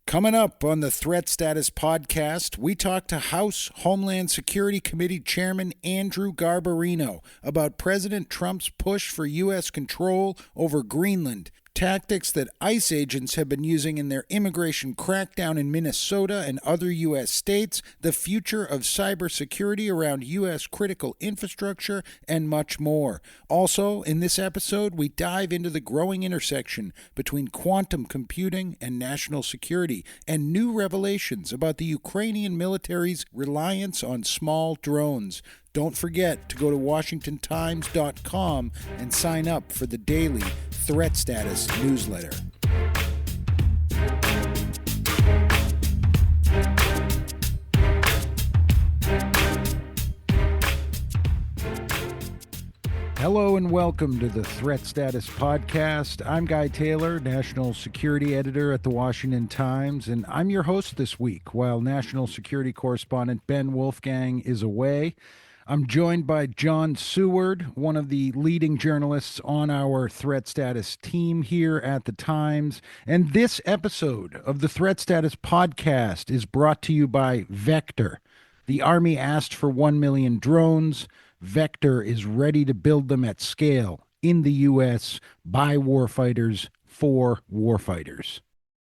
Coming up on the Threat Status podcast, we talk to House Homeland Security Committee Chairman Andrew Garbarino about President Trump's push for U.S. control over Greenland, tactics that ICE agents have been using in their immigration crackdown in Minnesota and other U.S. states, the future of cybersecurity around U.S. critical infrastructure, and much more. Also, in this episode, we dive into the growing intersection between quantum computing and national security, and new revelations about the Ukrainian military's reliance on small drones. Don't forget to go to WashingtonTimes.com and sign up for the daily Threat Status newsletter. Hello and welcome to the Threat Status podcast. I'm Guy Taylor, National Security Editor at the Washington Times, and I'm your host this week while National Security Correspondent Ben Wolfgang is away. I'm joined by John Seward, one of the leading journalists on our Threat Status team here at the Times. And this episode of the Threat Status podcast is brought to you by Vector. The Army asked for 1 million drones. Vector is ready to build them at scale in the U.S. by warfighters for warfighters.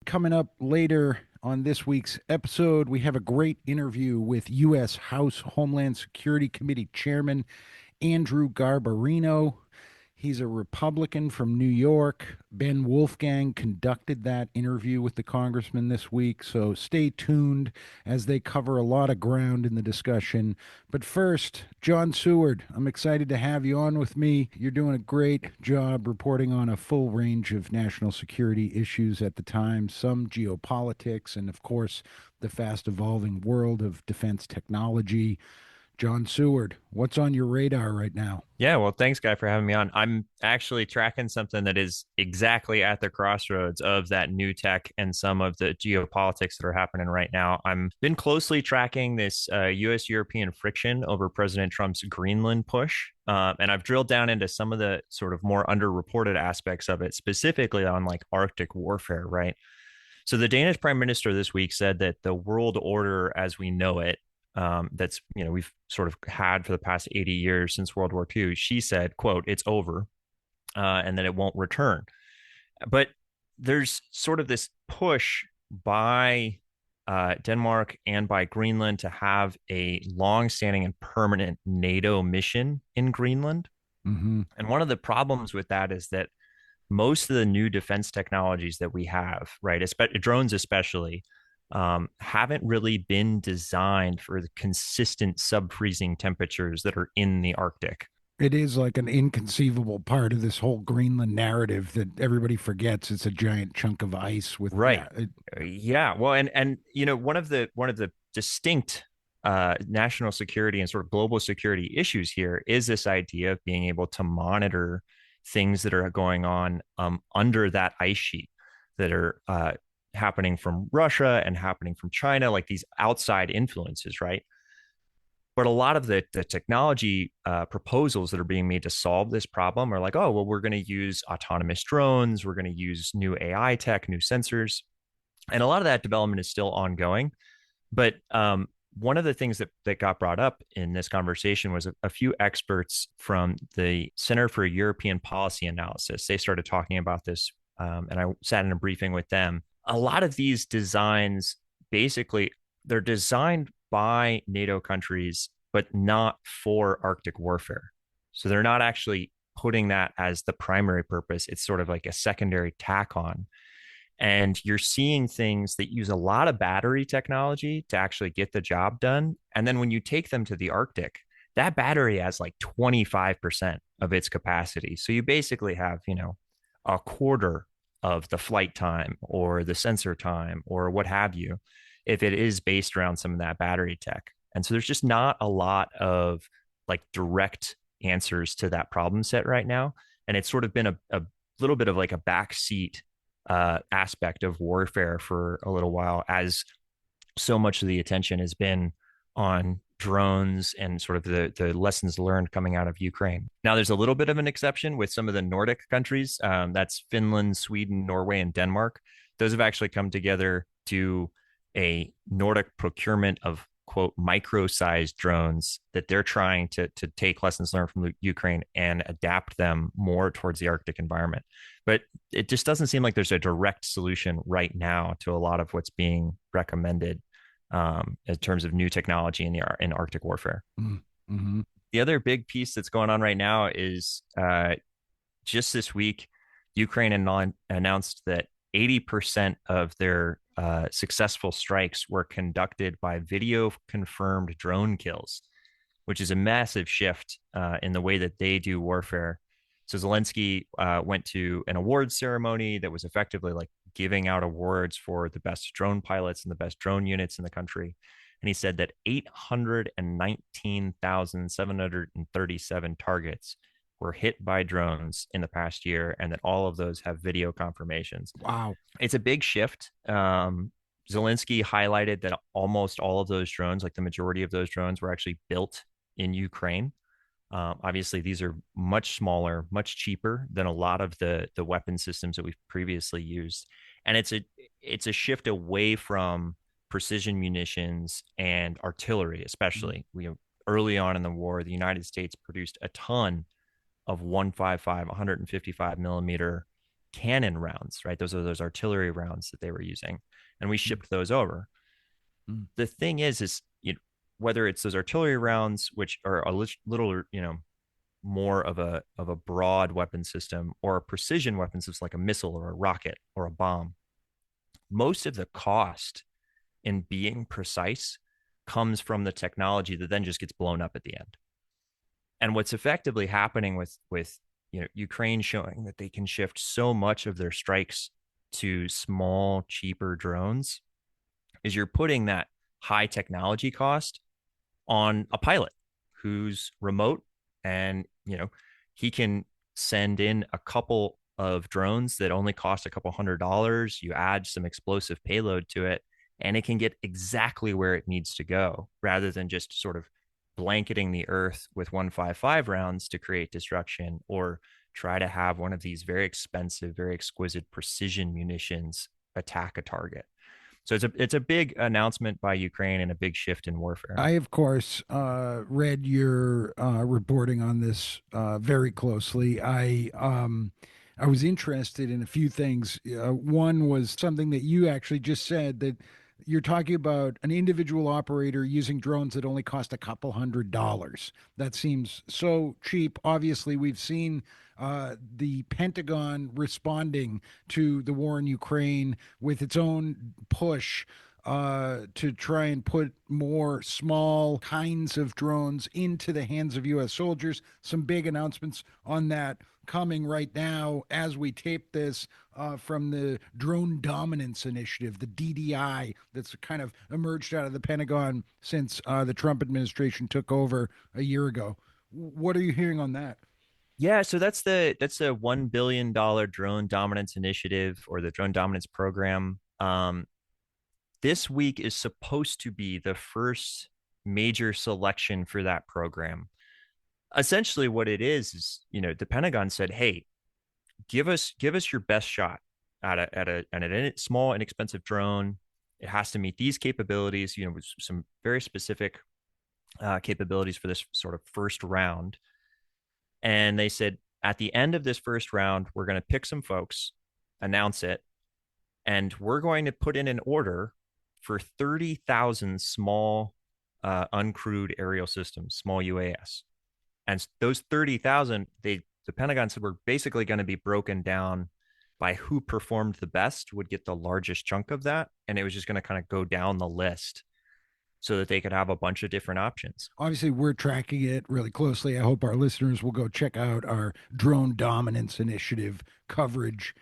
Coming up later on this week's episode, we have a great interview with U.S. House Homeland Security Committee Chairman Andrew Garbarino. He's a Republican from New York. Ben Wolfgang conducted that interview with the congressman this week, so stay tuned as they cover a lot of ground in the discussion. But first, John Seward, I'm excited to have you on with me. You're doing a great job reporting on a full range of national security issues at the time, some geopolitics, and of course, the fast-evolving world of defense technology. John Seward, what's on your radar right now? Yeah, well, thanks, Guy, for having me on. I'm actually tracking something that is exactly at the crossroads of that new tech and some of the geopolitics that are happening right now. I've been closely tracking this U.S.-European friction over President Trump's Greenland push, and I've drilled down into some of the sort of more underreported aspects of it, specifically on like Arctic warfare, right? So the Danish prime minister this week said that the world order as we know it, that's, we've sort of had for the past 80 years since World War II, she said, quote, it's over, and that it won't return. But there's sort of this push by Denmark and by Greenland to have a long-standing and permanent NATO mission in Greenland. Mm-hmm. And one of the problems with that is that most of the new defense technologies that we have, right, drones especially, haven't really been designed for the consistent sub-freezing temperatures that are in the Arctic. It is like an inconceivable part of this whole Greenland narrative that everybody forgets. It's a giant chunk of ice with right. Yeah. Well, and one of the distinct national security and sort of global security issues here is this idea of being able to monitor things that are going on under that ice sheet that are happening from Russia and happening from China, like these outside influences, right? But a lot of the technology proposals that are being made to solve this problem are like, oh, well, we're going to use autonomous drones, we're going to use new AI tech, new sensors. And a lot of that development is still ongoing. But one of the things that got brought up in this conversation was a few experts from the Center for European Policy Analysis. They started talking about this, and I sat in a briefing with them. A lot of these designs, basically, they're designed by NATO countries, but not for Arctic warfare. So they're not actually putting that as the primary purpose. It's sort of like a secondary tack on. And you're seeing things that use a lot of battery technology to actually get the job done. And then when you take them to the Arctic, that battery has like 25% of its capacity. So you basically have, a quarter of the flight time or the sensor time or what have you, if it is based around some of that battery tech. And so there's just not a lot of like direct answers to that problem set right now. And it's sort of been a little bit of like a backseat aspect of warfare for a little while, as so much of the attention has been on drones and sort of the lessons learned coming out of Ukraine. Now, there's a little bit of an exception with some of the Nordic countries. That's Finland, Sweden, Norway, and Denmark. Those have actually come together do a Nordic procurement of quote micro-sized drones that they're trying to take lessons learned from Ukraine and adapt them more towards the Arctic environment. But it just doesn't seem like there's a direct solution right now to a lot of what's being recommended in terms of new technology in Arctic warfare. Mm-hmm. The other big piece that's going on right now is just this week, Ukraine announced that 80% of their successful strikes were conducted by video confirmed drone kills, which is a massive shift in the way that they do warfare. So Zelensky went to an awards ceremony that was effectively like giving out awards for the best drone pilots and the best drone units in the country. And he said that 819,737 targets were hit by drones in the past year, and that all of those have video confirmations. Wow. It's a big shift. Zelensky highlighted that almost all of those drones, like the majority of those drones, were actually built in Ukraine. Obviously, these are much smaller, much cheaper than a lot of the weapon systems that we've previously used, and it's a shift away from precision munitions and artillery, especially. Early on in the war, the United States produced a ton of 155 millimeter cannon rounds, right? Those are those artillery rounds that they were using, and we shipped those over. The thing is whether it's those artillery rounds, which are a little, more of a broad weapon system, or a precision weapon system like a missile or a rocket or a bomb, most of the cost in being precise comes from the technology that then just gets blown up at the end. And what's effectively happening with Ukraine showing that they can shift so much of their strikes to small, cheaper drones is you're putting that high technology cost on a pilot who's remote, and he can send in a couple of drones that only cost a couple $100. You add some explosive payload to it, and it can get exactly where it needs to go, rather than just sort of blanketing the earth with 155 rounds to create destruction, or try to have one of these very expensive, very exquisite precision munitions attack a target. So it's a big announcement by Ukraine and a big shift in warfare. I, of course, read your reporting on this very closely. I was interested in a few things. One was something that you actually just said, that you're talking about an individual operator using drones that only cost a couple $100s. That seems so cheap. Obviously, we've seen the Pentagon responding to the war in Ukraine with its own push to try and put more small kinds of drones into the hands of U.S. soldiers. Some big announcements on that coming right now as we tape this, from the Drone Dominance Initiative, the DDI, that's kind of emerged out of the Pentagon since the Trump administration took over a year ago. What are you hearing on that? Yeah, so that's the $1 billion Drone Dominance Initiative, or the Drone Dominance Program. This week is supposed to be the first major selection for that program. Essentially, what it is the Pentagon said, "Hey, give us your best shot at a small, inexpensive drone. It has to meet these capabilities, with some very specific capabilities for this sort of first round." And they said, at the end of this first round, we're going to pick some folks, announce it, and we're going to put in an order for 30,000 small uncrewed aerial systems, small UAS. And those 30,000, the Pentagon said, were basically going to be broken down by who performed the best would get the largest chunk of that. And it was just going to kind of go down the list so that they could have a bunch of different options. Obviously, we're tracking it really closely. I hope our listeners will go check out our Drone Dominance Initiative coverage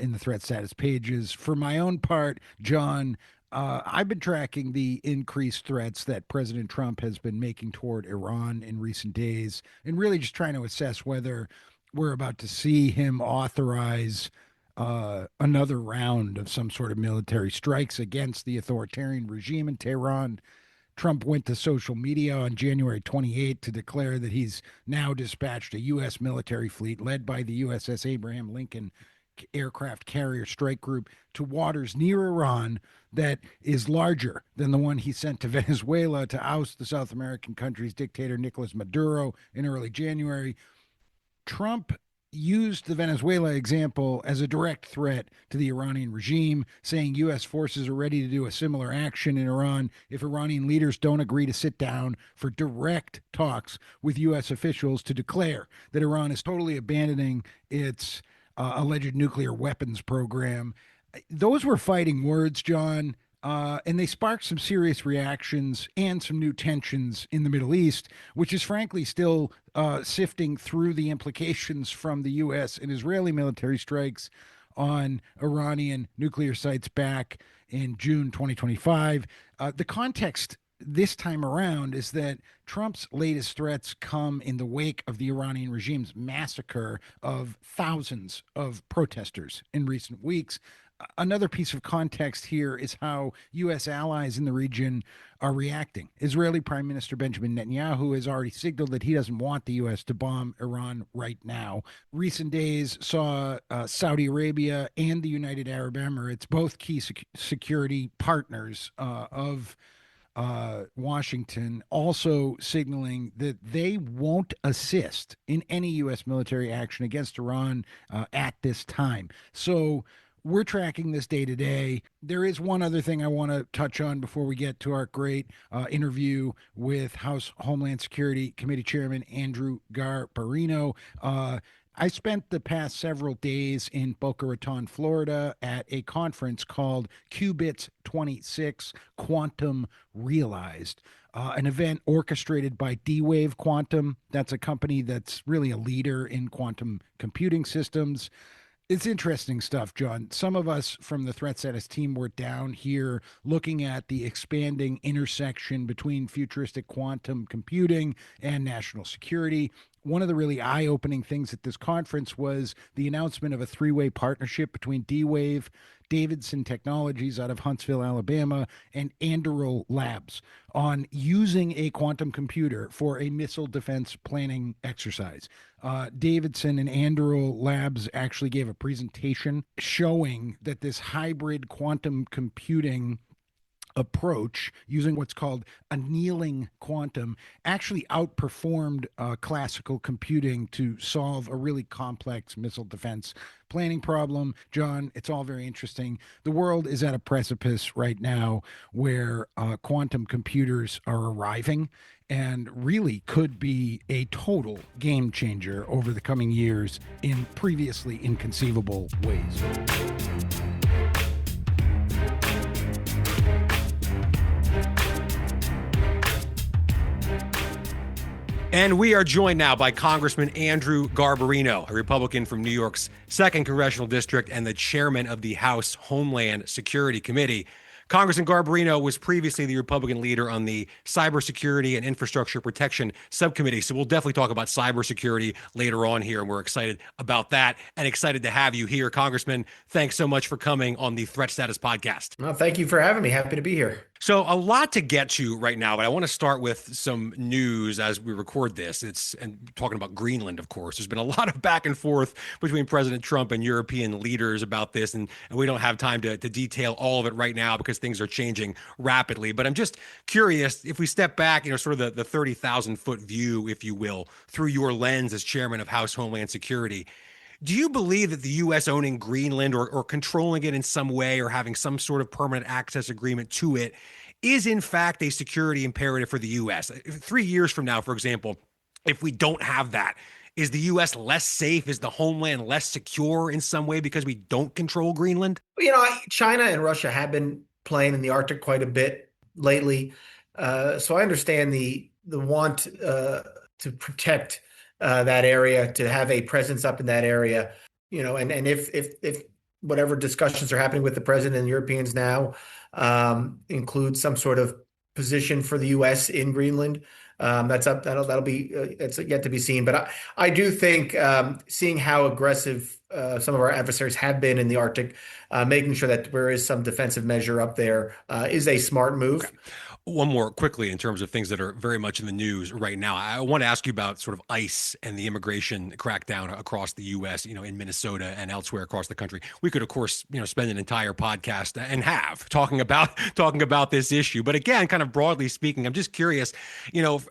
in the threat status pages. For my own part, John, I've been tracking the increased threats that President Trump has been making toward Iran in recent days, and really just trying to assess whether we're about to see him authorize another round of some sort of military strikes against the authoritarian regime in Tehran. Trump went to social media on January 28 to declare that he's now dispatched a U.S. military fleet led by the USS Abraham Lincoln aircraft carrier strike group to waters near Iran that is larger than the one he sent to Venezuela to oust the South American country's dictator Nicolas Maduro in early January. Trump used the Venezuela example as a direct threat to the Iranian regime, saying U.S. forces are ready to do a similar action in Iran if Iranian leaders don't agree to sit down for direct talks with U.S. officials to declare that Iran is totally abandoning its alleged nuclear weapons program. Those were fighting words, John. And they sparked some serious reactions and some new tensions in the Middle East, which is frankly still sifting through the implications from the U.S. and Israeli military strikes on Iranian nuclear sites back in June 2025. The context this time around is that Trump's latest threats come in the wake of the Iranian regime's massacre of thousands of protesters in recent weeks. Another piece of context here is how U.S. allies in the region are reacting. Israeli Prime Minister Benjamin Netanyahu has already signaled that he doesn't want the U.S. to bomb Iran right now. Recent days saw Saudi Arabia and the United Arab Emirates, both key security partners of Washington, also signaling that they won't assist in any U.S. military action against Iran at this time. So we're tracking this day to day. There is one other thing I want to touch on before we get to our great interview with House Homeland Security Committee Chairman Andrew Garbarino. I spent the past several days in Boca Raton, Florida, at a conference called Qubits 26 Quantum Realized, an event orchestrated by D-Wave Quantum. That's a company that's really a leader in quantum computing systems. It's interesting stuff, John. Some of us from the Threat Status team were down here looking at the expanding intersection between futuristic quantum computing and national security. One of the really eye-opening things at this conference was the announcement of a three-way partnership between D-Wave, Davidson Technologies out of Huntsville, Alabama, and Anduril Labs on using a quantum computer for a missile defense planning exercise. Davidson and Anduril Labs actually gave a presentation showing that this hybrid quantum computing approach using what's called annealing quantum actually outperformed classical computing to solve a really complex missile defense planning problem. John, it's all very interesting. The world is at a precipice right now where quantum computers are arriving and really could be a total game changer over the coming years in previously inconceivable ways. And we are joined now by Congressman Andrew Garbarino, a Republican from New York's 2nd Congressional District and the chairman of the House Homeland Security Committee. Congressman Garbarino was previously the Republican leader on the Cybersecurity and Infrastructure Protection Subcommittee. So we'll definitely talk about cybersecurity later on here, and we're excited about that and excited to have you here. Congressman, thanks so much for coming on the Threat Status Podcast. Well, thank you for having me. Happy to be here. So a lot to get to right now, but I want to start with some news as we record this. And talking about Greenland, of course. There's been a lot of back and forth between President Trump and European leaders about this, and we don't have time to detail all of it right now because things are changing rapidly. But I'm just curious, if we step back, sort of the 30,000-foot view, if you will, through your lens as chairman of House Homeland Security, do you believe that the U.S. owning Greenland or controlling it in some way or having some sort of permanent access agreement to it is in fact a security imperative for the U.S.? 3 years from now, for example, if we don't have that, is the U.S. less safe? Is the homeland less secure in some way because we don't control Greenland? China and Russia have been playing in the Arctic quite a bit lately. So I understand the want to protect that area, to have a presence up in that area, and if whatever discussions are happening with the president and Europeans now include some sort of position for the U.S. in Greenland, that'll be it's yet to be seen. But I do think seeing how aggressive some of our adversaries have been in the Arctic, making sure that there is some defensive measure up there is a smart move. Okay. One more quickly in terms of things that are very much in the news right now. I want to ask you about sort of ICE and the immigration crackdown across the U.S., in Minnesota and elsewhere across the country. We could, of course, spend an entire podcast and have talking about this issue. But again, kind of broadly speaking, I'm just curious,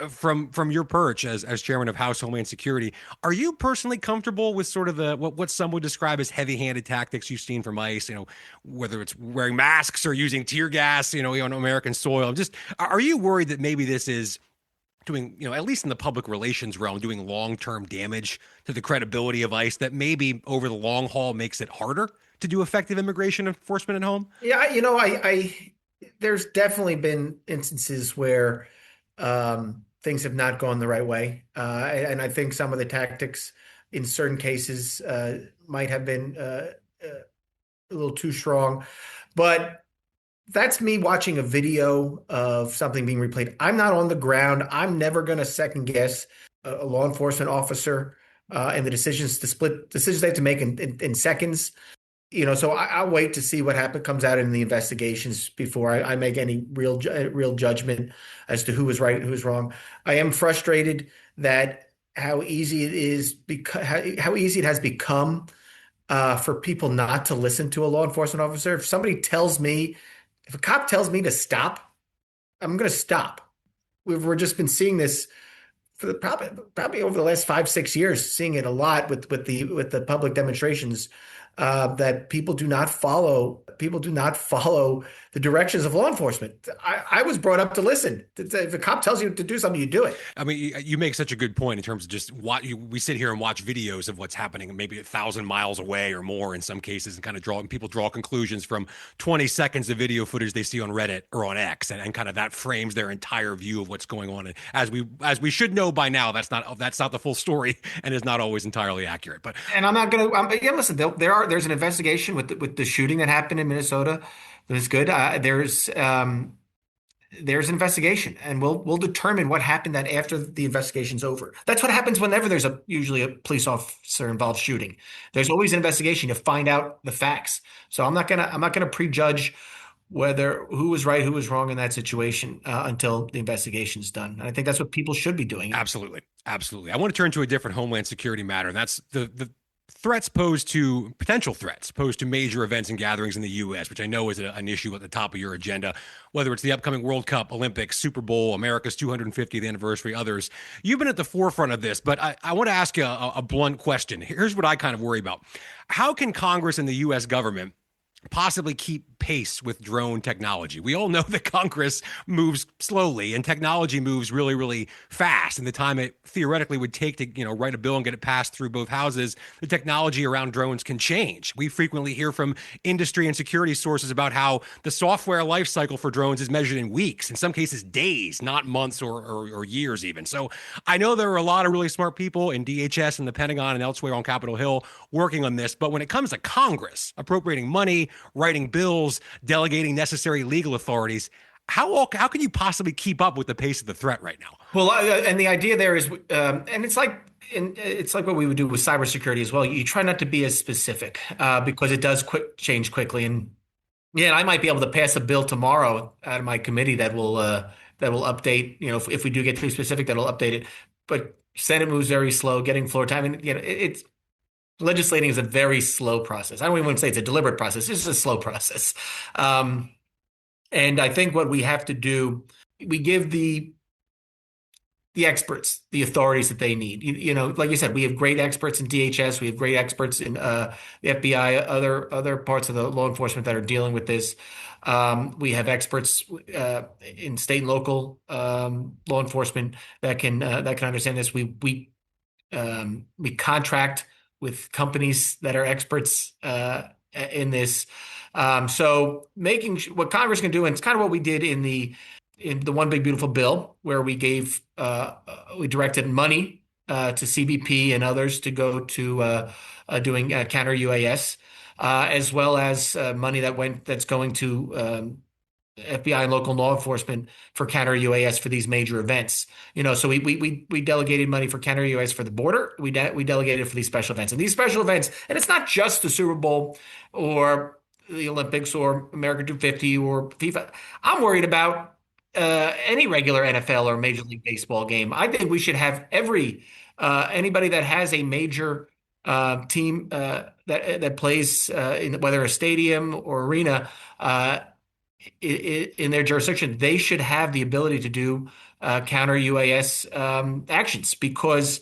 from your perch as chairman of House Homeland Security, are you personally comfortable with sort of the what some would describe as heavy-handed tactics you've seen from ICE? Whether it's wearing masks or using tear gas, on American soil. Are you worried that maybe this is doing, at least in the public relations realm, doing long-term damage to the credibility of ICE that maybe over the long haul makes it harder to do effective immigration enforcement at home? Yeah, I there's definitely been instances where things have not gone the right way. And I think some of the tactics in certain cases might have been a little too strong. But that's me watching a video of something being replayed. I'm not on the ground. I'm never going to second guess a law enforcement officer and the decisions they have to make in seconds. So I'll wait to see what comes out in the investigations before I make any real judgment as to who was right and who was wrong. I am frustrated that how easy it has become for people not to listen to a law enforcement officer. If a cop tells me to stop, I'm going to stop. We've just been seeing this for probably over the last 5-6 years, seeing it a lot with the public demonstrations that people do not follow the directions of law enforcement. I was brought up to listen. If a cop tells you to do something, you do it. I mean, you make such a good point in terms of just we sit here and watch videos of what's happening maybe 1,000 miles away or more in some cases, and people draw conclusions from 20 seconds of video footage they see on Reddit or on X, and kind of that frames their entire view of what's going on. And as we should know by now, that's not the full story and is not always entirely accurate. But I'm not going to listen. There's an investigation with the shooting that happened in Minnesota. That's good. There's an investigation, and we'll determine what happened after the investigation's over. That's what happens whenever there's usually a police officer involved shooting. There's always an investigation to find out the facts. So I'm not gonna prejudge who was right, who was wrong in that situation until the investigation's done. And I think that's what people should be doing. Absolutely. I want to turn to a different Homeland Security matter, and that's the potential threats posed to major events and gatherings in the U.S., which I know is an issue at the top of your agenda, whether it's the upcoming World Cup, Olympics, Super Bowl, America's 250th anniversary, others. You've been at the forefront of this, but I want to ask you a blunt question. Here's what I kind of worry about. How can Congress and the U.S. government possibly keep pace with drone technology? We all know that Congress moves slowly and technology moves really, really fast. And the time it theoretically would take to, write a bill and get it passed through both houses, the technology around drones can change. We frequently hear from industry and security sources about how the software life cycle for drones is measured in weeks, in some cases days, not months or years even. So I know there are a lot of really smart people in DHS and the Pentagon and elsewhere on Capitol Hill working on this. But when it comes to Congress appropriating money, writing bills, delegating necessary legal authorities, how can you possibly keep up with the pace of the threat right now? Well, and the idea there is, and it's like what we would do with cybersecurity as well. You try not to be as specific because it does change quickly. And yeah, I might be able to pass a bill tomorrow out of my committee that will update. If we do get too specific, that'll update it. But Senate moves very slow, getting floor time, and it's. Legislating is a very slow process. I don't even want to say it's a deliberate process. It's a slow process. And I think what we have to do, we give the experts the authorities that they need. Like you said, we have great experts in DHS. We have great experts in the FBI, other parts of the law enforcement that are dealing with this. We have experts in state and local law enforcement that can understand this. We contract with companies that are experts in this. So what Congress can do, and it's kind of what we did in the One Big Beautiful Bill, where we directed money to CBP and others to go to doing counter UAS, as well as money that's going to FBI and local law enforcement for counter UAS for these major events. So we delegated money for counter UAS for the border. We delegated for these special events, and these special events, and it's not just the Super Bowl or the Olympics or America 250 or FIFA. I'm worried about any regular NFL or Major League Baseball game. I think we should have anybody that has a major team that plays in whether a stadium or arena in their jurisdiction, they should have the ability to do counter UAS actions because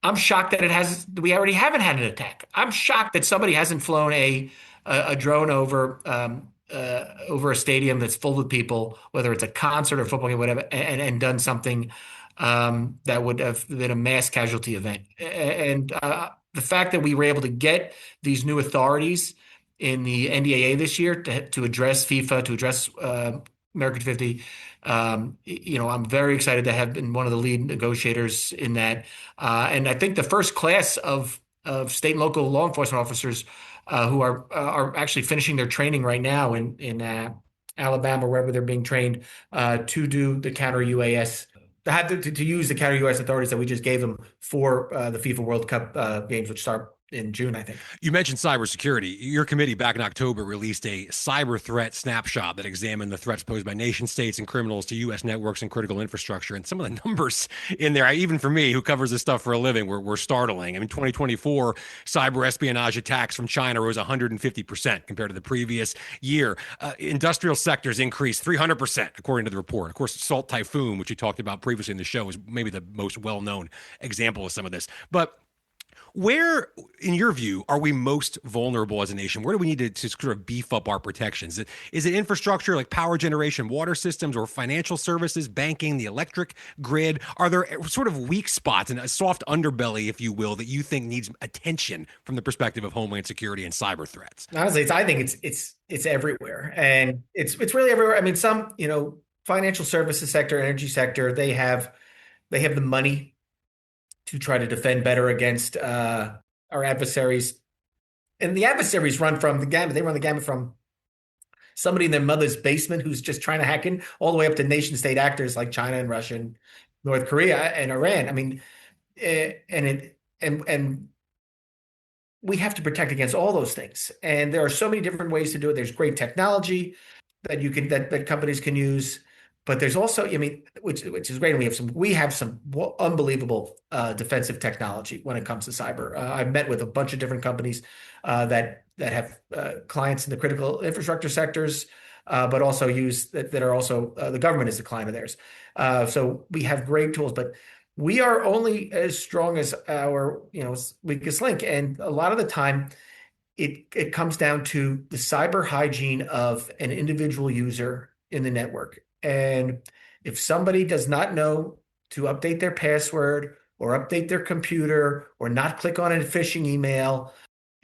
I'm shocked that we already haven't had an attack. I'm shocked that somebody hasn't flown a drone over a stadium that's full of people, whether it's a concert or football game, whatever, and done something that would have been a mass casualty event. And the fact that we were able to get these new authorities in the NDAA this year to address FIFA, to address American 50. I'm very excited to have been one of the lead negotiators in that. And I think the first class of state and local law enforcement officers who are actually finishing their training right now in Alabama, wherever they're being trained to do the counter UAS. To use the counter UAS authorities that we just gave them for the FIFA World Cup games, which start in June, I think. You mentioned cybersecurity. Your committee back in October released a cyber threat snapshot that examined the threats posed by nation states and criminals to U.S. networks and critical infrastructure. And some of the numbers in there, even for me, who covers this stuff for a living, were startling. I mean, 2024 cyber espionage attacks from China rose 150% compared to the previous year. Industrial sectors increased 300%, according to the report. Of course, Salt Typhoon, which you talked about previously in the show, is maybe the most well-known example of some of this. But where, in your view, are we most vulnerable as a nation? Where do we need to sort of beef up our protections? Is it infrastructure like power generation, water systems, or financial services, banking, the electric grid? Are there sort of weak spots and a soft underbelly, if you will, that you think needs attention from the perspective of Homeland Security and cyber threats? Honestly, I think it's everywhere, and it's really everywhere. I mean, some financial services sector, energy sector, they have the money to try to defend better against our adversaries. And the adversaries run from the gamut. They run the gamut from somebody in their mother's basement who's just trying to hack in, all the way up to nation state actors like China and Russia and North Korea and Iran. I mean, and we have to protect against all those things. And there are so many different ways to do it. There's great technology that companies can use. But there's also, which is great. And we have some unbelievable defensive technology when it comes to cyber. I've met with a bunch of different companies that have clients in the critical infrastructure sectors, but also that are also the government is a client of theirs. So we have great tools, but we are only as strong as our weakest link. And a lot of the time, it comes down to the cyber hygiene of an individual user in the network. And if somebody does not know to update their password or update their computer or not click on a phishing email,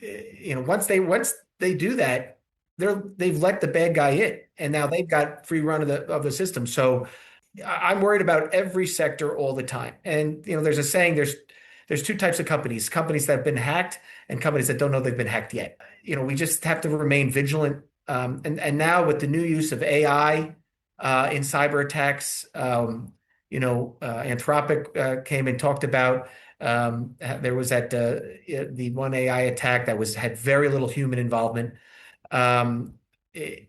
once they do that, they've let the bad guy in, and now they've got free run of the system. So I'm worried about every sector all the time. And there's a saying: there's two types of companies that have been hacked and companies that don't know they've been hacked yet. We just have to remain vigilant. And now with the new use of AI. In cyber attacks, Anthropic came and talked about there was the one AI attack that had very little human involvement. This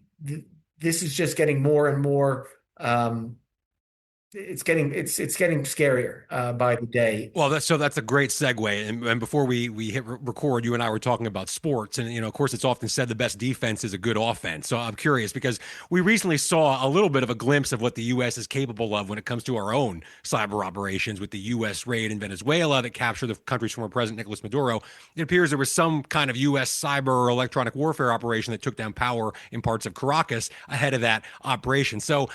is just getting more and more. It's getting scarier by the day. Well, that's a great segue. And before we hit record, you and I were talking about sports, and of course, it's often said the best defense is a good offense. So I'm curious because we recently saw a little bit of a glimpse of what the U.S. is capable of when it comes to our own cyber operations with the U.S. raid in Venezuela that captured the country's former president Nicolas Maduro. It appears there was some kind of U.S. cyber or electronic warfare operation that took down power in parts of Caracas ahead of that operation. So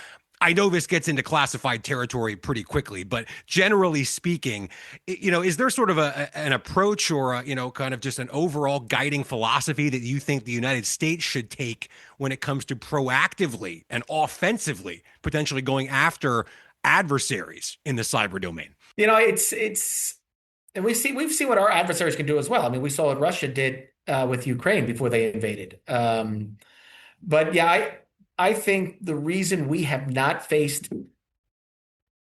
I know this gets into classified territory pretty quickly, but generally speaking, is there sort of an approach or kind of just an overall guiding philosophy that you think the United States should take when it comes to proactively and offensively potentially going after adversaries in the cyber domain? It's and we've seen what our adversaries can do as well. I mean, we saw what Russia did with Ukraine before they invaded. But yeah, I think the reason we have not faced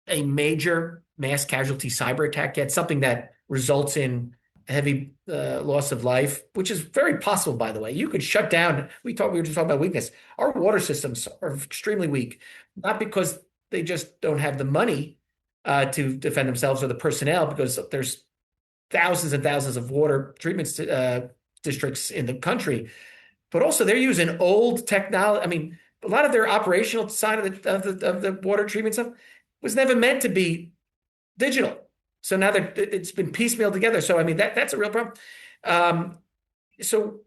a major mass casualty cyber attack yet, something that results in heavy loss of life, which is very possible, by the way. You could shut down. We were just talking about weakness. Our water systems are extremely weak, not because They just don't have the money to defend themselves or the personnel, because there's thousands and thousands of water treatment districts in the country. But also they're using old technology. I mean, a lot of their operational side of the water treatment stuff was never meant to be digital. So now it's been piecemealed together. So I mean that's a real problem. So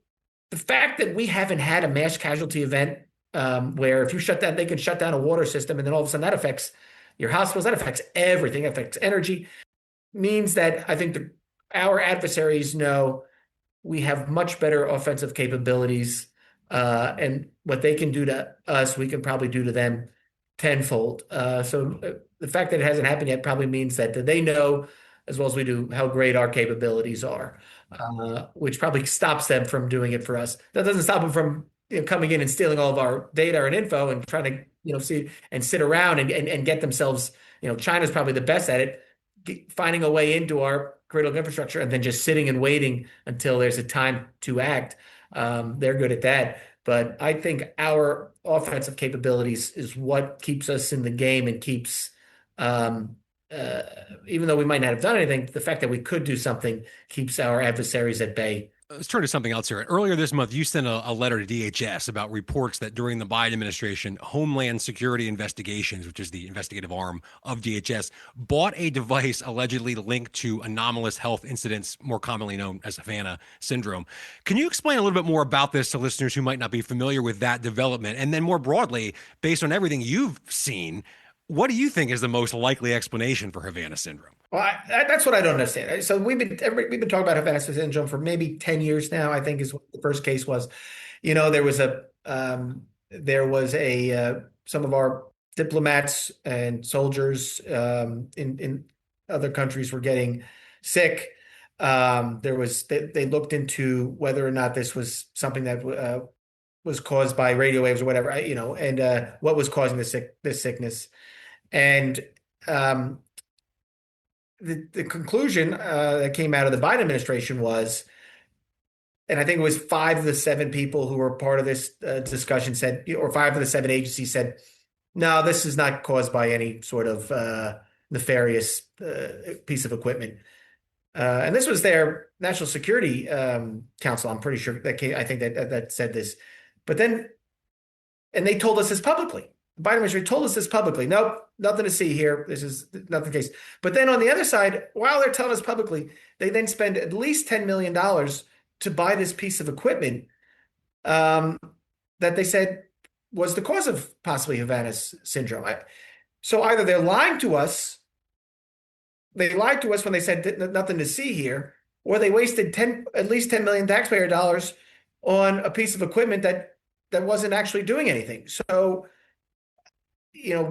the fact that we haven't had a mass casualty event where if you shut down, they can shut down a water system, and then all of a sudden that affects your hospitals, that affects everything, that affects energy, means that I think our adversaries know we have much better offensive capabilities, and what they can do to us, we can probably do to them tenfold. So the fact that it hasn't happened yet probably means that they know as well as we do how great our capabilities are, which probably stops them from doing it for us. That doesn't stop them from coming in and stealing all of our data and info and trying to see and sit around and get themselves. China's probably the best at it, finding a way into our critical infrastructure and then just sitting and waiting until there's a time to act. They're good at that. But I think our offensive capabilities is what keeps us in the game and keeps, even though we might not have done anything, the fact that we could do something keeps our adversaries at bay. Let's turn to something else here. Earlier this month, you sent a letter to DHS about reports that during the Biden administration, Homeland Security Investigations, which is the investigative arm of DHS, bought a device allegedly linked to anomalous health incidents, more commonly known as Havana Syndrome. Can you explain a little bit more about this to listeners who might not be familiar with that development? And then more broadly, based on everything you've seen, what do you think is the most likely explanation for Havana Syndrome? Well, that's what I don't understand. So we've been talking about Havana Syndrome for maybe 10 years now, I think is what the first case was. There was some of our diplomats and soldiers in other countries were getting sick. They looked into whether or not this was something that was caused by radio waves or whatever, and what was causing this sickness. And the conclusion that came out of the Biden administration was, and I think it was 5 of the 7 people who were part of this discussion said, or 5 of the 7 agencies said, no, this is not caused by any sort of nefarious piece of equipment. And this was their National Security Council, I'm pretty sure, I think that said this. But then, and they told us this publicly. The Biden administration told us this publicly. Nope, nothing to see here. This is not the case. But then on the other side, while they're telling us publicly, they then spend at least $10 million to buy this piece of equipment that they said was the cause of possibly Havana Syndrome. So either they're lying to us, they lied to us when they said nothing to see here, or they wasted at least $10 million taxpayer dollars on a piece of equipment that wasn't actually doing anything. So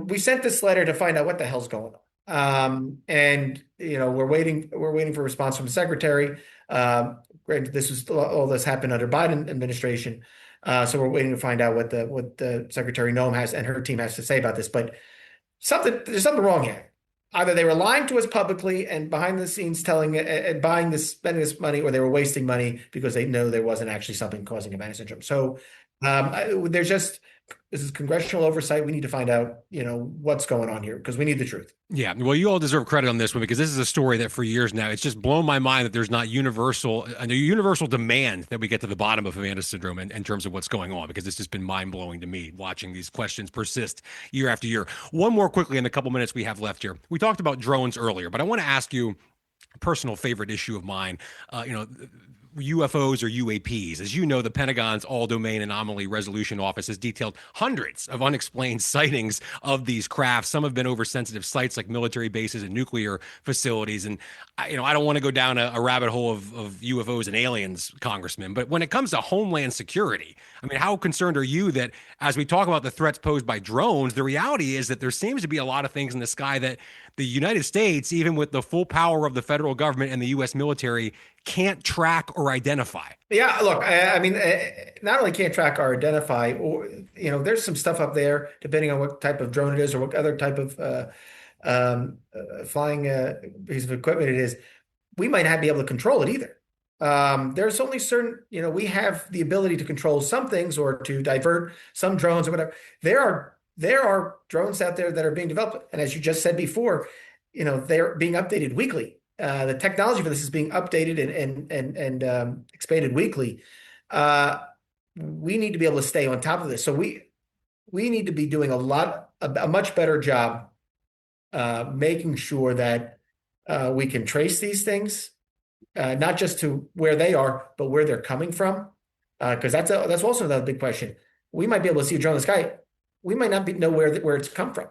we sent this letter to find out what the hell's going on. And we're waiting for a response from the secretary. Granted, all this happened under Biden administration. So we're waiting to find out what the Secretary Noem has and her team has to say about this. But there's something wrong here. Either they were lying to us publicly and behind the scenes spending this money, or they were wasting money because they know there wasn't actually something causing Havana Syndrome. So this is congressional oversight. We need to find out, what's going on here, because we need the truth. Yeah. Well, you all deserve credit on this one, because this is a story that for years now, it's just blown my mind that there's not a universal demand that we get to the bottom of Havana Syndrome in terms of what's going on, because it's just been mind blowing to me watching these questions persist year after year. One more quickly in the couple minutes we have left here. We talked about drones earlier, but I want to ask you a personal favorite issue of mine. UFOs or UAPs. As you know, the Pentagon's All-Domain Anomaly Resolution Office has detailed hundreds of unexplained sightings of these crafts. Some have been over sensitive sites like military bases and nuclear facilities. And, I don't want to go down a rabbit hole of UFOs and aliens, Congressman, but when it comes to Homeland Security, how concerned are you that as we talk about the threats posed by drones, the reality is that there seems to be a lot of things in the sky that the United States, even with the full power of the federal government and the U.S. military, can't track or identify? Yeah, look, not only can't track or identify, or there's some stuff up there, depending on what type of drone it is or what other type of flying piece of equipment it is, we might not be able to control it either. There's only certain, we have the ability to control some things or to divert some drones or whatever. There are there are drones out there that are being developed. And as you just said before, they're being updated weekly. The technology for this is being updated and expanded weekly. We need to be able to stay on top of this. So we need to be doing a much better job making sure that we can trace these things, not just to where they are, but where they're coming from. Because that's also another big question. We might be able to see a drone in the sky. We might not know where it's come from.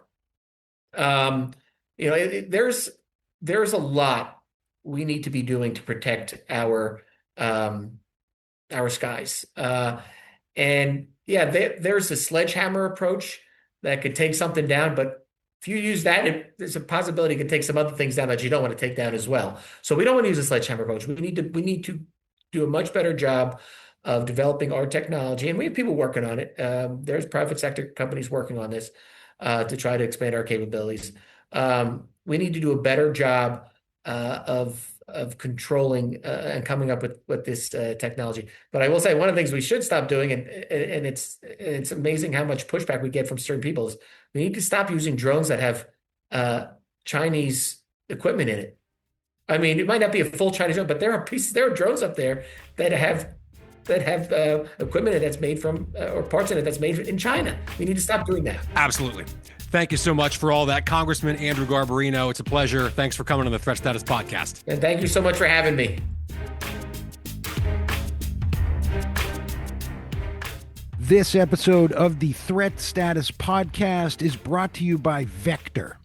There's a lot we need to be doing to protect our skies. And yeah, there's a sledgehammer approach that could take something down, but if you use that, there's a possibility it could take some other things down that you don't want to take down as well. So we don't want to use a sledgehammer approach. We need to do a much better job of developing our technology, and we have people working on it. There's private sector companies working on this to try to expand our capabilities. We need to do a better job of controlling and coming up with this technology. But I will say one of the things we should stop doing, and it's amazing how much pushback we get from certain people, is we need to stop using drones that have Chinese equipment in it. I mean, it might not be a full Chinese drone, but there are drones up there that have equipment that's made from or parts in it that's made in China. We need to stop doing that. Absolutely. Thank you so much for all that, Congressman Andrew Garbarino. It's a pleasure. Thanks for coming on the Threat Status Podcast. And thank you so much for having me. This episode of the Threat Status Podcast is brought to you by Vector.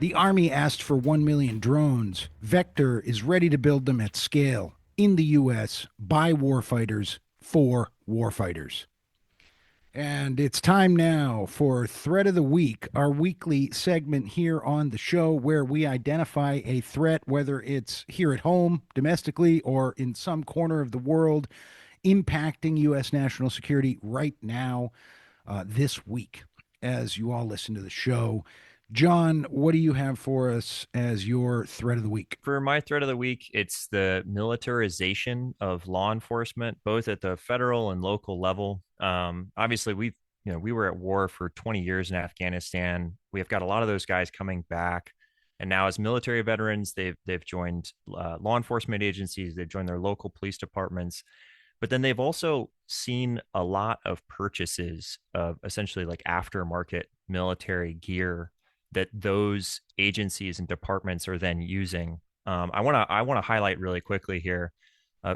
The Army asked for 1 million drones. Vector is ready to build them at scale in the U.S. by warfighters for warfighters. And it's time now for Threat of the Week, our weekly segment here on the show where we identify a threat, whether it's here at home, domestically, or in some corner of the world, impacting U.S. national security right now, this week, as you all listen to the show. John, what do you have for us as your Threat of the Week? For my Threat of the Week, it's the militarization of law enforcement, both at the federal and local level. Obviously, we were at war for 20 years in Afghanistan. We have got a lot of those guys coming back. And now as military veterans, they've joined law enforcement agencies. They've joined their local police departments. But then they've also seen a lot of purchases of essentially like aftermarket military gear that those agencies and departments are then using. I want to highlight really quickly here.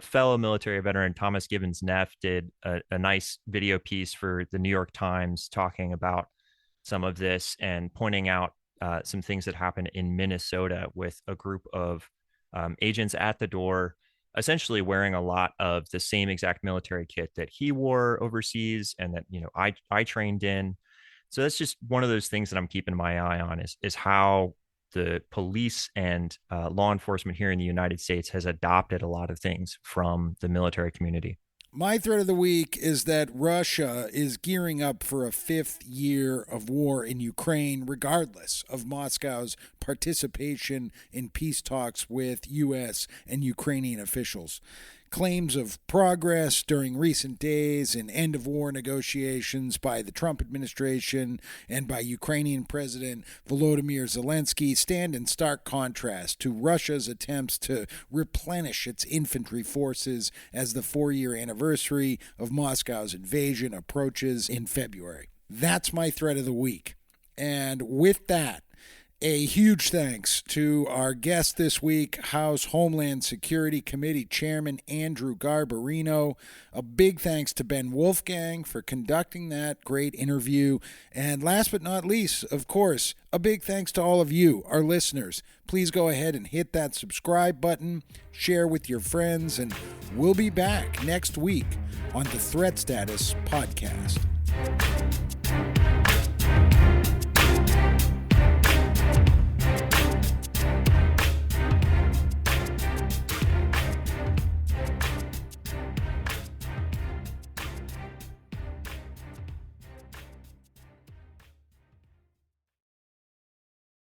Fellow military veteran Thomas Gibbons Neff did a nice video piece for the New York Times talking about some of this and pointing out some things that happened in Minnesota with a group of agents at the door, essentially wearing a lot of the same exact military kit that he wore overseas and that I trained in. So that's just one of those things that I'm keeping my eye on is how the police and law enforcement here in the United States has adopted a lot of things from the military community. My Threat of the Week is that Russia is gearing up for a 5th year of war in Ukraine, regardless of Moscow's participation in peace talks with U.S. and Ukrainian officials. Claims of progress during recent days in end-of-war negotiations by the Trump administration and by Ukrainian President Volodymyr Zelensky stand in stark contrast to Russia's attempts to replenish its infantry forces as the 4-year anniversary of Moscow's invasion approaches in February. That's my Threat of the Week. And with that, a huge thanks to our guest this week, House Homeland Security Committee Chairman Andrew Garbarino. A big thanks to Ben Wolfgang for conducting that great interview. And last but not least, of course, a big thanks to all of you, our listeners. Please go ahead and hit that subscribe button, share with your friends, and we'll be back next week on the Threat Status Podcast.